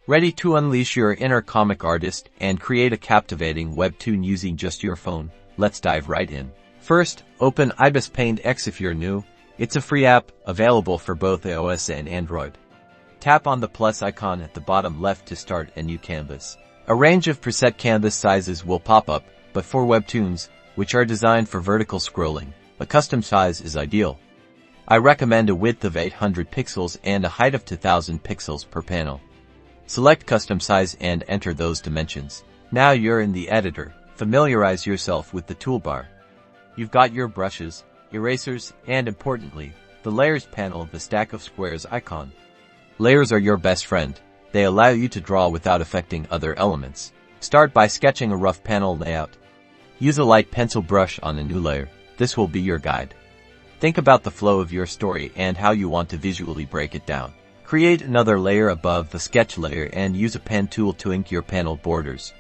Ready to unleash your inner comic artist and create a captivating webtoon using just your phone? Let's dive right in. First, open Ibis Paint X if you're new. It's a free app, available for both iOS and Android. Tap on the plus icon at the bottom left to start a new canvas. A range of preset canvas sizes will pop up, but for webtoons, which are designed for vertical scrolling, a custom size is ideal. I recommend a width of 800 pixels and a height of 2000 pixels per panel. Select custom size and enter those dimensions. Now you're in the editor. Familiarize yourself with the toolbar. You've got your brushes, erasers, and importantly, the layers panel of the stack of squares icon. Layers are your best friend. They allow you to draw without affecting other elements. Start by sketching a rough panel layout. Use a light pencil brush on a new layer. This will be your guide. Think about the flow of your story and how you want to visually break it down. Create another layer above the sketch layer and use a pen tool to ink your panel borders.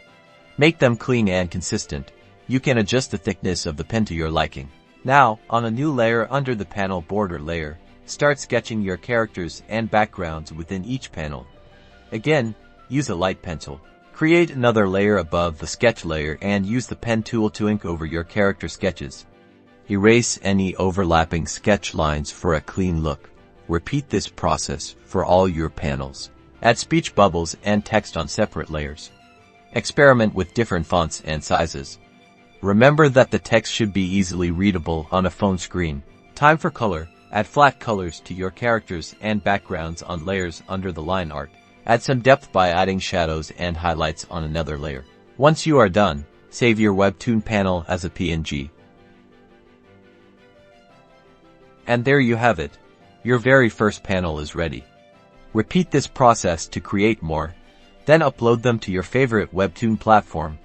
Make them clean and consistent. You can adjust the thickness of the pen to your liking. Now, on a new layer under the panel border layer, start sketching your characters and backgrounds within each panel. Again, use a light pencil. Create another layer above the sketch layer and use the pen tool to ink over your character sketches. Erase any overlapping sketch lines for a clean look. Repeat this process for all your panels. Add speech bubbles and text on separate layers. Experiment with different fonts and sizes. Remember that the text should be easily readable on a phone screen. Time for color. Add flat colors to your characters and backgrounds on layers under the line art. Add some depth by adding shadows and highlights on another layer. Once you are done, save your webtoon panel as a PNG. And there you have it. Your very first panel is ready. Repeat this process to create more, then upload them to your favorite webtoon platform.